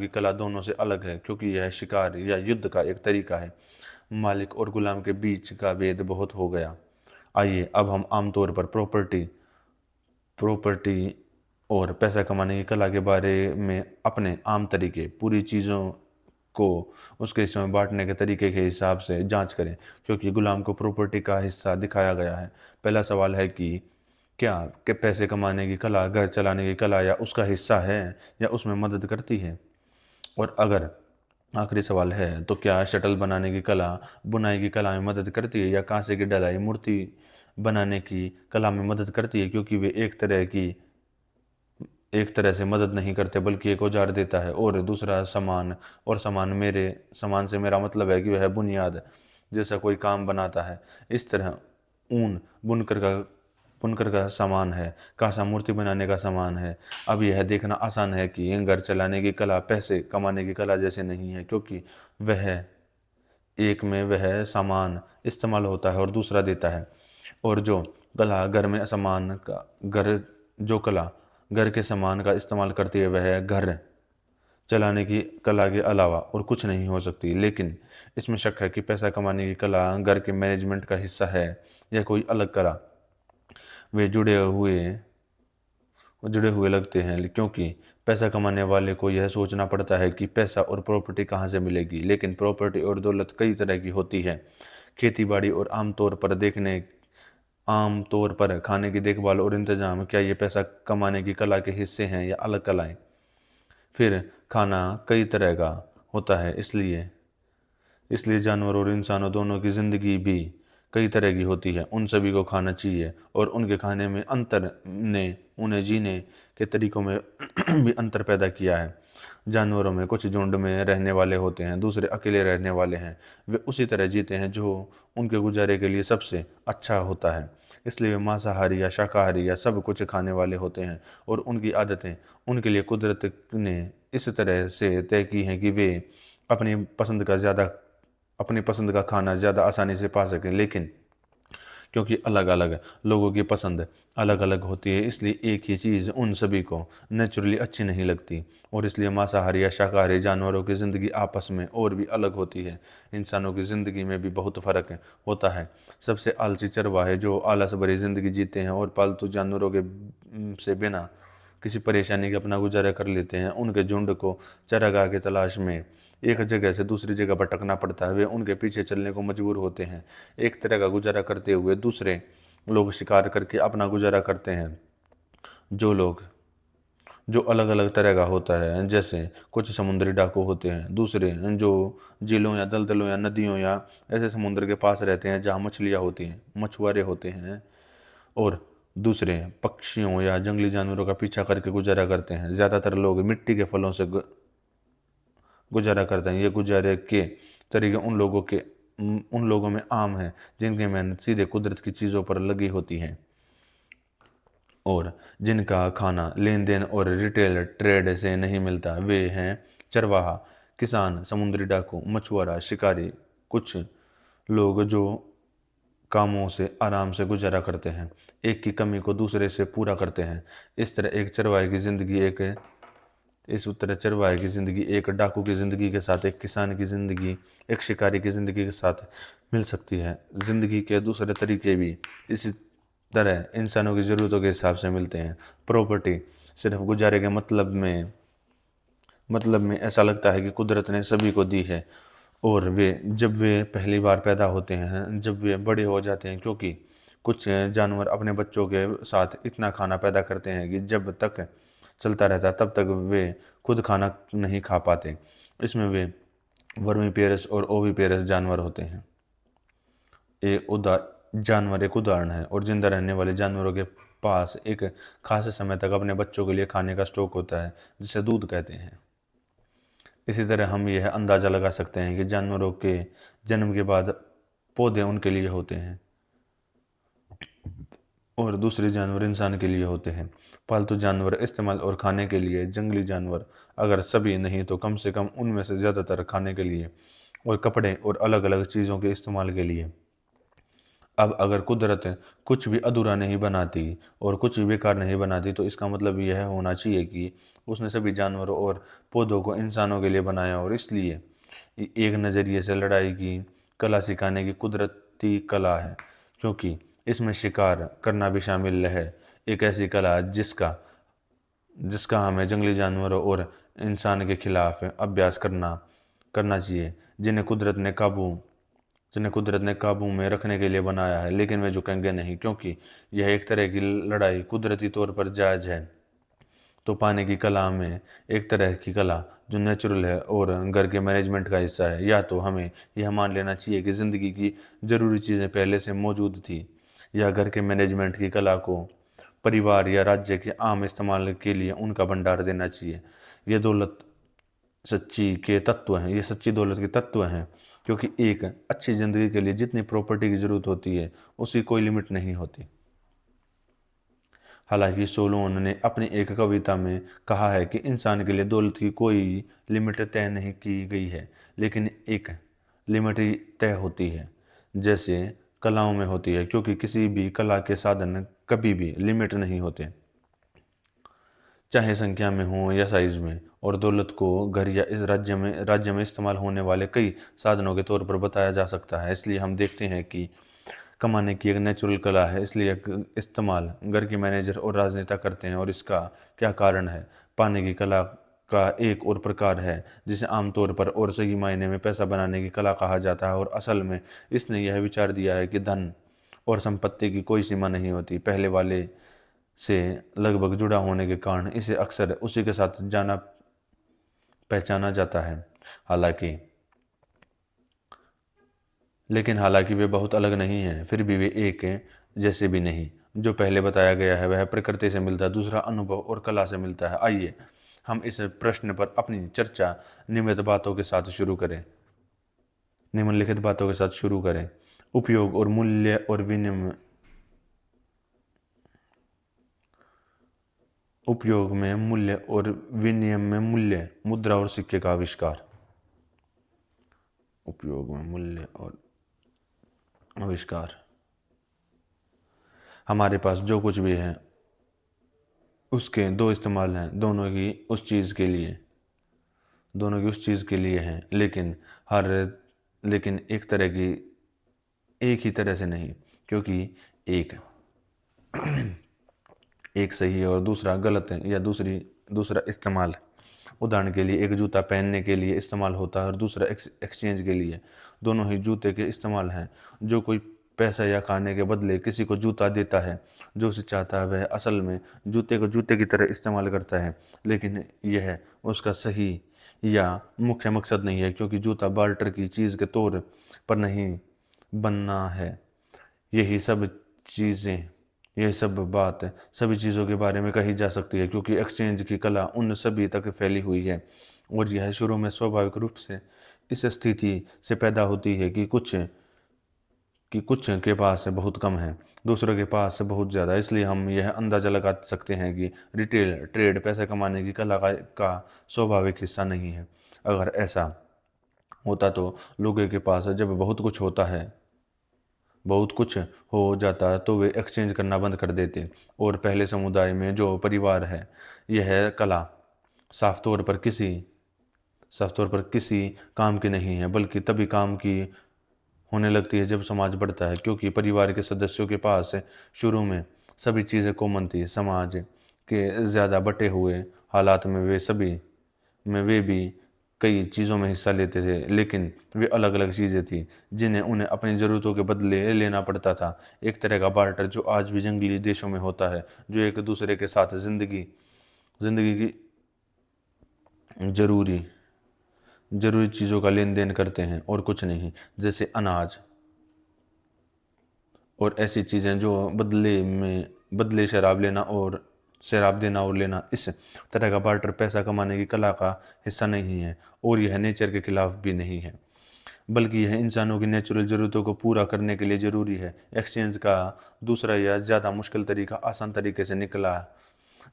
कला दोनों से अलग है, क्योंकि यह शिकार या युद्ध का एक तरीका है। मालिक और गुलाम के बीच का भेद बहुत हो गया। आइए अब हम आमतौर पर प्रॉपर्टी और पैसा कमाने की कला के बारे में अपने आम तरीके पूरी चीज़ों को उसके हिस्सों में बांटने के तरीके के हिसाब से जांच करें, क्योंकि गुलाम को प्रॉपर्टी का हिस्सा दिखाया गया है। पहला सवाल है कि क्या कि पैसे कमाने की कला घर चलाने की कला या उसका हिस्सा है या उसमें मदद करती है। और अगर आखिरी सवाल है तो क्या शटल बनाने की कला बुनाई की कला में मदद करती है या कांसे की डलाई मूर्ति बनाने की कला में मदद करती है, क्योंकि वे एक तरह से मदद नहीं करते बल्कि एक औजार देता है। और दूसरा सामान से मेरा मतलब है कि वह बुनियाद जैसा कोई काम बनाता है। इस तरह ऊन बुनकर का सामान है, कांसा मूर्ति बनाने का सामान है। अब यह देखना आसान है कि घर चलाने की कला पैसे कमाने की कला जैसे नहीं है, क्योंकि वह एक में वह सामान इस्तेमाल होता है और दूसरा देता है। और जो कला घर के सामान का इस्तेमाल करती है वह घर चलाने की कला के अलावा और कुछ नहीं हो सकती। लेकिन इसमें शक है कि पैसा कमाने की कला घर के मैनेजमेंट का हिस्सा है या कोई अलग कला। वे जुड़े हुए लगते हैं, क्योंकि पैसा कमाने वाले को यह सोचना पड़ता है कि पैसा और प्रॉपर्टी कहाँ से मिलेगी। लेकिन प्रॉपर्टी और दौलत कई तरह की होती है। खेती बाड़ी और आमतौर पर खाने की देखभाल और इंतजाम, क्या ये पैसा कमाने की कला के हिस्से हैं या अलग कलाएं। फिर खाना कई तरह का होता है, इसलिए इसलिए जानवर और इंसानों दोनों की जिंदगी भी कई तरह की होती है। उन सभी को खाना चाहिए और उनके खाने में अंतर ने उन्हें जीने के तरीकों में भी अंतर पैदा किया है। जानवरों में कुछ झुंड में रहने वाले होते हैं, दूसरे अकेले रहने वाले हैं। वे उसी तरह जीते हैं जो उनके गुजारे के लिए सबसे अच्छा होता है। इसलिए वे मांसाहारी या शाकाहारी या सब कुछ खाने वाले होते हैं, और उनकी आदतें उनके लिए कुदरत ने इस तरह से तय की हैं कि वे अपनी पसंद का ज़्यादा अपनी पसंद का खाना ज़्यादा आसानी से पा सकें। लेकिन क्योंकि अलग अलग लोगों की पसंद अलग अलग होती है, इसलिए एक ही चीज़ उन सभी को नेचुरली अच्छी नहीं लगती, और इसलिए मांसाहारी या शाकाहारी जानवरों की ज़िंदगी आपस में और भी अलग होती है। इंसानों की ज़िंदगी में भी बहुत फ़र्क होता है। सबसे आलसी चरवाहे जो आलस भरी ज़िंदगी जीते हैं और पालतू जानवरों के से बिना किसी परेशानी के अपना गुजारा कर लेते हैं, उनके झुंड को चारागाह की तलाश में एक जगह से दूसरी जगह भटकना पड़ता है। वे उनके पीछे चलने को मजबूर होते हैं। एक तरह का गुजारा करते हुए दूसरे लोग शिकार करके अपना गुजारा करते हैं, जो लोग जो अलग अलग तरह का होता है। जैसे कुछ समुद्री डाकू होते हैं, दूसरे जो झीलों या दलदलों या नदियों या ऐसे समुद्र के पास रहते हैं जहाँ मछलियाँ होती हैं, मछुआरे होते हैं, और दूसरे पक्षियों या जंगली जानवरों का पीछा करके गुजारा करते हैं। ज़्यादातर लोग मिट्टी के फलों से गुजारा करते हैं। ये गुजारे के तरीके उन लोगों में आम है जिनकी मेहनत सीधे कुदरत की चीज़ों पर लगी होती है, और जिनका खाना लेन देन और रिटेल ट्रेड से नहीं मिलता। वे हैं चरवाहा, किसान, समुद्री डाकू, मछुआरा, शिकारी। कुछ लोग जो कामों से आराम से गुजारा करते हैं, एक की कमी को दूसरे से पूरा करते हैं। इस तरह एक चरवाहे की जिंदगी एक इस उत्तर चरवाहे की ज़िंदगी एक डाकू की ज़िंदगी के साथ, एक किसान की ज़िंदगी, एक शिकारी की ज़िंदगी के साथ मिल सकती है। ज़िंदगी के दूसरे तरीके भी इसी तरह इंसानों की ज़रूरतों के हिसाब से मिलते हैं। प्रॉपर्टी सिर्फ गुजारे के मतलब में ऐसा लगता है कि कुदरत ने सभी को दी है, और वे जब वे पहली बार पैदा होते हैं, जब वे बड़े हो जाते हैं, क्योंकि कुछ जानवर अपने बच्चों के साथ इतना खाना पैदा करते हैं कि जब तक चलता रहता है तब तक वे खुद खाना नहीं खा पाते। इसमें वे वर्मीपेरस और ओविपेरस जानवर होते हैं। जानवर एक उदाहरण है, और जिंदा रहने वाले जानवरों के पास एक खास समय तक अपने बच्चों के लिए खाने का स्टॉक होता है, जिसे दूध कहते हैं। इसी तरह हम यह अंदाज़ा लगा सकते हैं कि जानवरों के जन्म के बाद पौधे उनके लिए होते हैं और दूसरे जानवर इंसान के लिए होते हैं। पालतू जानवर इस्तेमाल और खाने के लिए, जंगली जानवर अगर सभी नहीं तो कम से कम उनमें से ज़्यादातर खाने के लिए और कपड़े और अलग अलग चीज़ों के इस्तेमाल के लिए। अब अगर कुदरत कुछ भी अधूरा नहीं बनाती और कुछ भी बेकार नहीं बनाती, तो इसका मतलब यह होना चाहिए कि उसने सभी जानवरों और पौधों को इंसानों के लिए बनाया, और इसलिए एक नज़रिए से लड़ाई की कला सिखाने की कुदरती कला है, क्योंकि इसमें शिकार करना भी शामिल है। एक ऐसी कला जिसका जिसका हमें जंगली जानवरों और इंसान के खिलाफ अभ्यास करना करना चाहिए, जिन्हें कुदरत ने काबू में रखने के लिए बनाया है। लेकिन वे झुकेंगे नहीं, क्योंकि यह एक तरह की लड़ाई कुदरती तौर पर जायज़ है। तो पाने की कला में एक तरह की कला जो नेचुरल है और घर के मैनेजमेंट का हिस्सा है। या तो हमें यह मान लेना चाहिए कि ज़िंदगी की ज़रूरी चीज़ें पहले से मौजूद थी, या घर के मैनेजमेंट की कला को परिवार या राज्य के आम इस्तेमाल के लिए उनका भंडार देना चाहिए। ये दौलत ये सच्ची दौलत के तत्व हैं, क्योंकि एक अच्छी ज़िंदगी के लिए जितनी प्रॉपर्टी की ज़रूरत होती है उसकी कोई लिमिट नहीं होती। हालांकि सोलोन ने अपनी एक कविता में कहा है कि इंसान के लिए दौलत की कोई लिमिट तय नहीं की गई है, लेकिन एक लिमिट तय होती है, जैसे कलाओं में होती है, क्योंकि किसी भी कला के साधन कभी भी लिमिट नहीं होते, चाहे संख्या में हो या साइज में। और दौलत को घर या इस राज्य में इस्तेमाल होने वाले कई साधनों के तौर पर बताया जा सकता है। इसलिए हम देखते हैं कि कमाने की एक नेचुरल कला है, इसलिए इस्तेमाल घर के मैनेजर और राजनेता करते हैं। और इसका क्या कारण है? पाने की कला का एक और प्रकार है जिसे आमतौर पर और सही मायने में पैसा बनाने की कला कहा जाता है, और असल में इसने यह विचार दिया है कि धन और संपत्ति की कोई सीमा नहीं होती। पहले वाले से लगभग जुड़ा होने के कारण इसे अक्सर उसी के साथ जाना पहचाना जाता है। हालांकि हालांकि वे बहुत अलग नहीं हैं, फिर भी वे एक जैसे भी नहीं। जो पहले बताया गया है वह प्रकृति से मिलता है, दूसरा अनुभव और कला से मिलता है। आइए हम इस प्रश्न पर अपनी चर्चा निम्नलिखित बातों के साथ शुरू करें। उपयोग और मूल्य और विनिमय। उपयोग में मूल्य और विनिमय में मूल्य, मुद्रा और सिक्के का आविष्कार। उपयोग में मूल्य और आविष्कार। हमारे पास जो कुछ भी है उसके दो इस्तेमाल हैं, दोनों की उस चीज़ के लिए हैं, लेकिन एक ही तरह से नहीं, क्योंकि एक एक सही है और दूसरा गलत है, या दूसरा इस्तेमाल। उदाहरण के लिए, एक जूता पहनने के लिए इस्तेमाल होता है और दूसरा एक्सचेंज के लिए। दोनों ही जूते के इस्तेमाल हैं। जो कोई पैसा या खाने के बदले किसी को जूता देता है जो उसे चाहता है, वह असल में जूते को जूते की तरह इस्तेमाल करता है, लेकिन यह उसका सही या मुख्य मकसद नहीं है, क्योंकि जूता बार्टर की चीज़ के तौर पर नहीं बनना है। यही सब चीज़ें यह सब बात सभी चीज़ों के बारे में कही जा सकती है, क्योंकि एक्सचेंज की कला उन सभी तक फैली हुई है, और यह शुरू में स्वाभाविक रूप से इस स्थिति से पैदा होती है कि कुछ के पास बहुत कम है, दूसरों के पास बहुत ज़्यादा। इसलिए हम यह अंदाज़ा लगा सकते हैं कि रिटेल ट्रेड पैसे कमाने की कला का स्वाभाविक हिस्सा नहीं है। अगर ऐसा होता तो लोगों के पास जब बहुत कुछ हो जाता तो वे एक्सचेंज करना बंद कर देते। और पहले समुदाय में जो परिवार है, यह कला साफ तौर पर किसी काम की नहीं है, बल्कि तभी काम की होने लगती है जब समाज बढ़ता है, क्योंकि परिवार के सदस्यों के पास शुरू में सभी चीज़ें कॉमन थी। समाज के ज़्यादा बटे हुए हालात में वे भी कई चीज़ों में हिस्सा लेते थे, लेकिन वे अलग अलग चीज़ें थीं जिन्हें उन्हें अपनी ज़रूरतों के बदले लेना पड़ता था। एक तरह का बार्टर जो आज भी जंगली देशों में होता है, जो एक दूसरे के साथ जिंदगी की जरूरी चीज़ों का लेन देन करते हैं और कुछ नहीं, जैसे अनाज और ऐसी चीज़ें जो बदले शराब देना और लेना। इस तरह का बार्टर पैसा कमाने की कला का हिस्सा नहीं है, और यह नेचर के खिलाफ भी नहीं है, बल्कि यह इंसानों की नेचुरल ज़रूरतों को पूरा करने के लिए ज़रूरी है। एक्सचेंज का दूसरा या ज़्यादा मुश्किल तरीका आसान तरीके से निकला।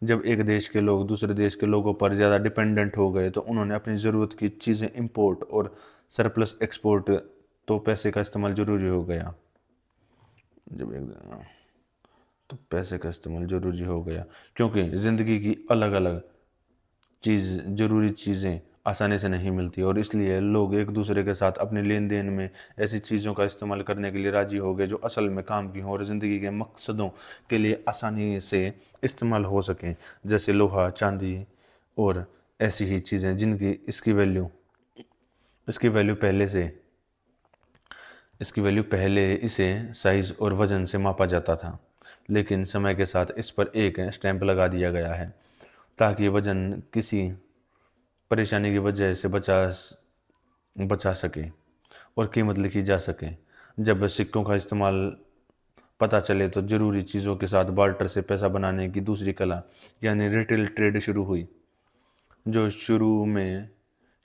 जब एक देश के लोग दूसरे देश के लोगों पर ज़्यादा डिपेंडेंट हो गए, तो उन्होंने अपनी ज़रूरत की चीज़ें इंपोर्ट और सरप्लस एक्सपोर्ट, तो पैसे का इस्तेमाल ज़रूरी हो गया। क्योंकि ज़िंदगी की अलग अलग ज़रूरी चीज़ें आसानी से नहीं मिलती, और इसलिए लोग एक दूसरे के साथ अपने लेन देन में ऐसी चीज़ों का इस्तेमाल करने के लिए राजी हो गए जो असल में काम की हों और ज़िंदगी के मकसदों के लिए आसानी से इस्तेमाल हो सकें, जैसे लोहा, चांदी और ऐसी ही चीज़ें जिनकी इसकी वैल्यू पहले इसे साइज़ और वज़न से मापा जाता था, लेकिन समय के साथ इस पर एक स्टैंप लगा दिया गया है ताकि वज़न किसी परेशानी की वजह से बचा सके और कीमत लिखी जा सके। जब सिक्कों का इस्तेमाल पता चले तो ज़रूरी चीज़ों के साथ बार्टर से पैसा बनाने की दूसरी कला यानी रिटेल ट्रेड शुरू हुई, जो शुरू में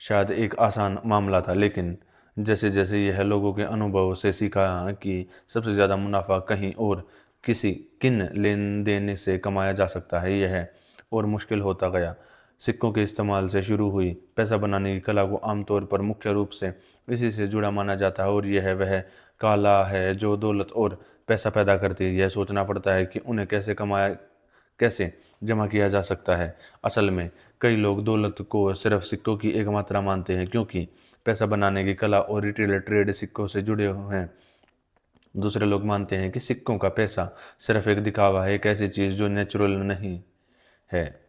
शायद एक आसान मामला था, लेकिन जैसे जैसे यह लोगों के अनुभव से सीखा कि सबसे ज़्यादा मुनाफा कहीं और किन लेन देन से कमाया जा सकता है, यह और मुश्किल होता गया। सिक्कों के इस्तेमाल से शुरू हुई पैसा बनाने की कला को आमतौर पर मुख्य रूप से इसी से जुड़ा माना जाता है, और यह वह कला है जो दौलत और पैसा पैदा करती है। यह सोचना पड़ता है कि उन्हें कैसे जमा किया जा सकता है। असल में कई लोग दौलत को सिर्फ सिक्कों की एक मात्रा मानते हैं, क्योंकि पैसा बनाने की कला और रिटेल ट्रेड सिक्कों से जुड़े हुए हैं। दूसरे लोग मानते हैं कि सिक्कों का पैसा सिर्फ एक दिखावा है, एक ऐसी चीज़ जो नेचुरल नहीं है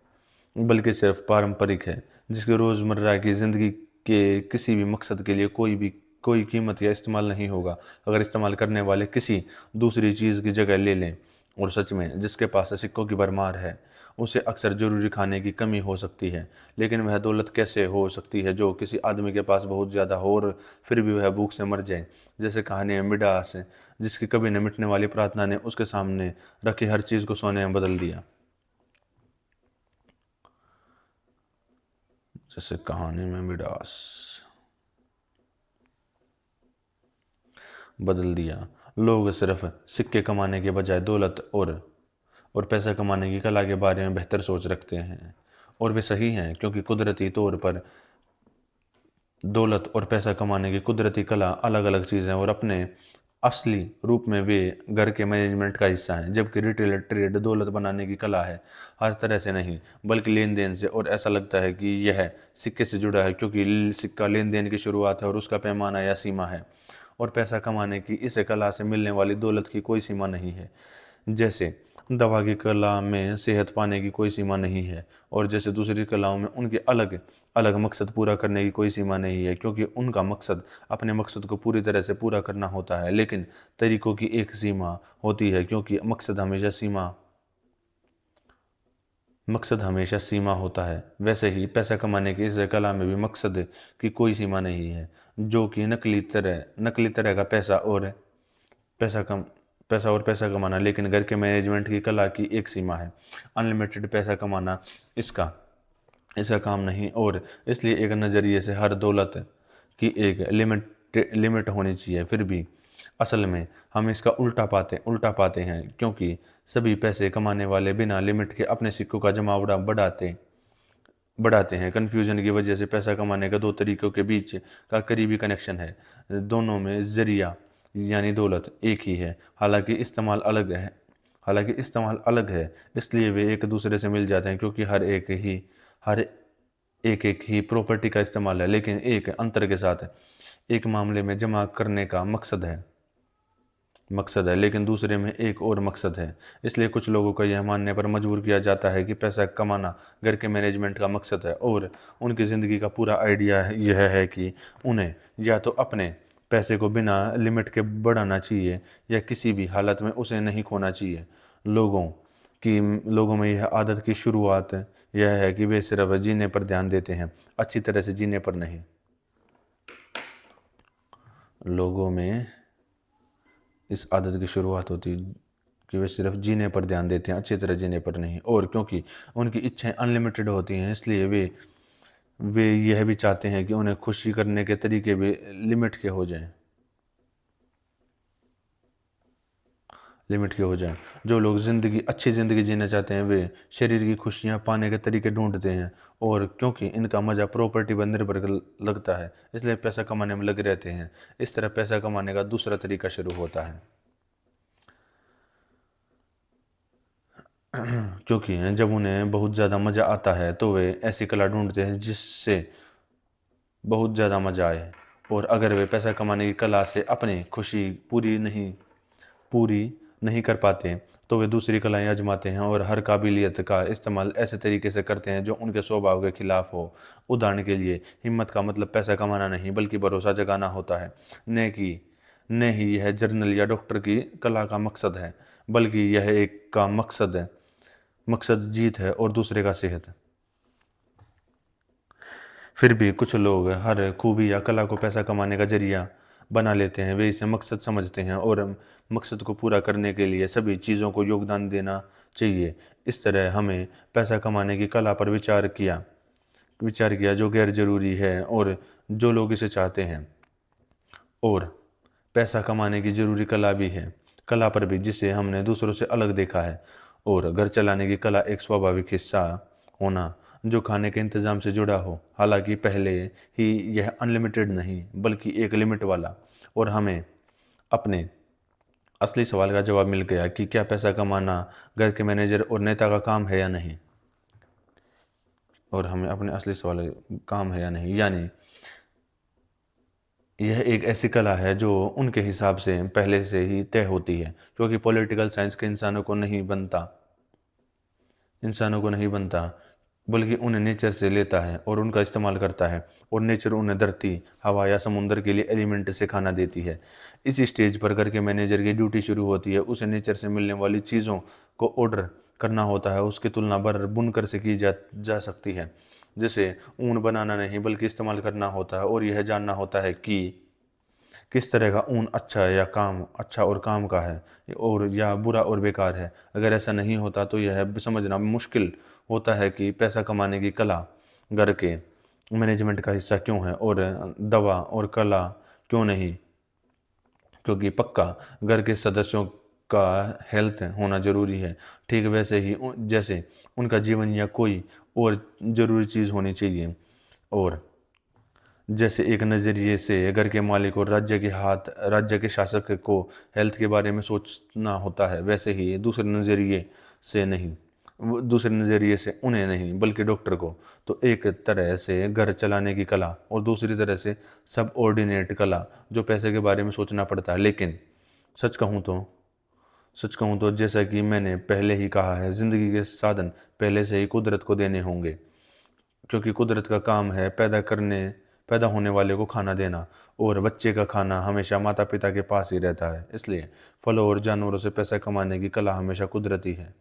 बल्कि सिर्फ पारंपरिक है, जिसके रोज़मर्रा की ज़िंदगी के किसी भी मकसद के लिए कोई कीमत या इस्तेमाल नहीं होगा अगर इस्तेमाल करने वाले किसी दूसरी चीज़ की जगह ले लें। और सच में जिसके पास सिक्कों की भरमार है, उसे अक्सर ज़रूरी खाने की कमी हो सकती है, लेकिन वह दौलत कैसे हो सकती है जो किसी आदमी के पास बहुत ज़्यादा हो और फिर भी वह भूख से मर जाए। जैसे कहानी है मिडास, जिसकी कभी न मिटने वाली प्रार्थना ने उसके सामने रखी हर चीज़ को सोने में बदल दिया। जैसे कहानी में मिडास बदल दिया। लोग सिर्फ सिक्के कमाने के बजाय दौलत और पैसा कमाने की कला के बारे में बेहतर सोच रखते हैं। और वे सही हैं, क्योंकि कुदरती तौर पर दौलत और पैसा कमाने की कुदरती कला अलग अलग चीज़ें हैं और अपने असली रूप में वे घर के मैनेजमेंट का हिस्सा हैं। जबकि रिटेल ट्रेड दौलत बनाने की कला है, हर तरह से नहीं बल्कि लेन देन से। और ऐसा लगता है कि यह सिक्के से जुड़ा है, क्योंकि सिक्का लेन देन की शुरुआत है और उसका पैमाना या सीमा है। और पैसा कमाने की इस कला से मिलने वाली दौलत की कोई सीमा नहीं है। जैसे दवा की कला में सेहत पाने की कोई सीमा नहीं है, और जैसे दूसरी कलाओं में उनके अलग अलग मकसद पूरा करने की कोई सीमा नहीं है, क्योंकि उनका मकसद अपने मकसद को पूरी तरह से पूरा करना होता है। लेकिन तरीकों की एक सीमा होती है, क्योंकि मकसद हमेशा सीमा होता है। वैसे ही पैसा कमाने की इस कला में भी मकसद की कोई सीमा नहीं है, जो कि नकली तरह का पैसा कम पैसा कमाना। लेकिन घर के मैनेजमेंट की कला की एक सीमा है, अनलिमिटेड पैसा कमाना इसका इसका काम नहीं। और इसलिए एक नज़रिए से हर दौलत की एक लिमिट होनी चाहिए। फिर भी असल में हम इसका उल्टा पाते हैं, क्योंकि सभी पैसे कमाने वाले बिना लिमिट के अपने सिक्कों का जमावड़ा बढ़ाते हैं। कन्फ्यूजन की वजह से पैसा कमाने का दो तरीकों के बीच का करीबी कनेक्शन है। दोनों में जरिया यानी दौलत एक ही है, हालांकि इस्तेमाल अलग है। इसलिए वे एक दूसरे से मिल जाते हैं, क्योंकि हर एक ही प्रॉपर्टी का इस्तेमाल है, लेकिन एक अंतर के साथ। एक मामले में जमा करने का मकसद है, लेकिन दूसरे में एक और मकसद है। इसलिए कुछ लोगों को यह मानने पर मजबूर किया जाता है कि पैसा कमाना घर के मैनेजमेंट का मकसद है, और उनकी ज़िंदगी का पूरा आइडिया यह है कि उन्हें या तो अपने पैसे को बिना लिमिट के बढ़ाना चाहिए, या किसी भी हालत में उसे नहीं खोना चाहिए। लोगों में यह आदत की शुरुआत यह है कि वे सिर्फ जीने पर ध्यान देते हैं, अच्छी तरह से जीने पर नहीं। लोगों में इस आदत की शुरुआत होती है कि वे सिर्फ जीने पर ध्यान देते हैं, अच्छी तरह जीने पर नहीं। और क्योंकि उनकी इच्छाएं अनलिमिटेड होती हैं, इसलिए वे यह भी चाहते हैं कि उन्हें खुशी करने के तरीके भी लिमिट के हो जाएं। जो लोग अच्छी ज़िंदगी जीना चाहते हैं, वे शरीर की खुशियां पाने के तरीके ढूंढते हैं। और क्योंकि इनका मज़ा प्रॉपर्टी पर निर्भर लगता है, इसलिए पैसा कमाने में लगे रहते हैं। इस तरह पैसा कमाने का दूसरा तरीका शुरू होता है। क्योंकि जब उन्हें बहुत ज़्यादा मज़ा आता है, तो वे ऐसी कला ढूंढते हैं जिससे बहुत ज़्यादा मज़ा आए। और अगर वे पैसा कमाने की कला से अपनी खुशी पूरी नहीं कर पाते, तो वे दूसरी कलाएं आजमाते हैं और हर काबिलियत का इस्तेमाल ऐसे तरीके से करते हैं जो उनके स्वभाव के खिलाफ हो। उदाहरण के लिए, हिम्मत का मतलब पैसा कमाना नहीं बल्कि भरोसा जगाना होता है। न ही यह जर्नल या डॉक्टर की कला का मकसद है, बल्कि यह एक का मकसद जीत है और दूसरे का सेहत। फिर भी कुछ लोग हर खूबी या कला को पैसा कमाने का जरिया बना लेते हैं। वे इसे मकसद समझते हैं और मकसद को पूरा करने के लिए सभी चीज़ों को योगदान देना चाहिए। इस तरह हमें पैसा कमाने की कला पर विचार किया जो गैर जरूरी है और जो लोग इसे चाहते हैं। और पैसा कमाने की जरूरी कला पर भी, जिसे हमने दूसरों से अलग देखा है। और घर चलाने की कला एक स्वाभाविक हिस्सा होना जो खाने के इंतज़ाम से जुड़ा हो, हालांकि पहले ही यह अनलिमिटेड नहीं बल्कि एक लिमिट वाला। और हमें अपने असली सवाल का जवाब मिल गया कि क्या पैसा कमाना घर के मैनेजर और नेता का काम है या नहीं। और हमें अपने असली सवाल काम है या नहीं, यानी यह एक ऐसी कला है जो उनके हिसाब से पहले से ही तय होती है, क्योंकि पॉलिटिकल साइंस के इंसानों को नहीं बनता, बल्कि उन्हें नेचर से लेता है और उनका इस्तेमाल करता है। और नेचर उन्हें धरती, हवा या समुद्र के लिए एलिमेंट से खाना देती है। इसी स्टेज पर घर के मैनेजर की ड्यूटी शुरू होती है। उसे नेचर से मिलने वाली चीज़ों को ऑर्डर करना होता है। उसकी तुलना बुनकर से की जा सकती है, जिसे ऊन बनाना नहीं बल्कि इस्तेमाल करना होता है। और यह जानना होता है कि किस तरह का ऊन अच्छा और काम का है, और या बुरा और बेकार है। अगर ऐसा नहीं होता तो यह समझना मुश्किल होता है कि पैसा कमाने की कला घर के मैनेजमेंट का हिस्सा क्यों है और दवा और कला क्यों नहीं? क्योंकि पक्का घर के सदस्यों का हेल्थ होना ज़रूरी है, ठीक वैसे ही जैसे उनका जीवन या कोई और ज़रूरी चीज़ होनी चाहिए। और जैसे एक नज़रिए से घर के मालिक और राज्य के शासक को हेल्थ के बारे में सोचना होता है, वैसे ही दूसरे नज़रिए से उन्हें नहीं बल्कि डॉक्टर को। तो एक तरह से घर चलाने की कला और दूसरी तरह से सब ऑर्डिनेट कला जो पैसे के बारे में सोचना पड़ता है। लेकिन सच कहूँ तो सच कहूँ तो जैसा कि मैंने पहले ही कहा है, ज़िंदगी के साधन पहले से ही कुदरत को देने होंगे, क्योंकि कुदरत का काम है पैदा होने वाले को खाना देना, और बच्चे का खाना हमेशा माता पिता के पास ही रहता है। इसलिए फलों और जानवरों से पैसा कमाने की कला हमेशा कुदरती है।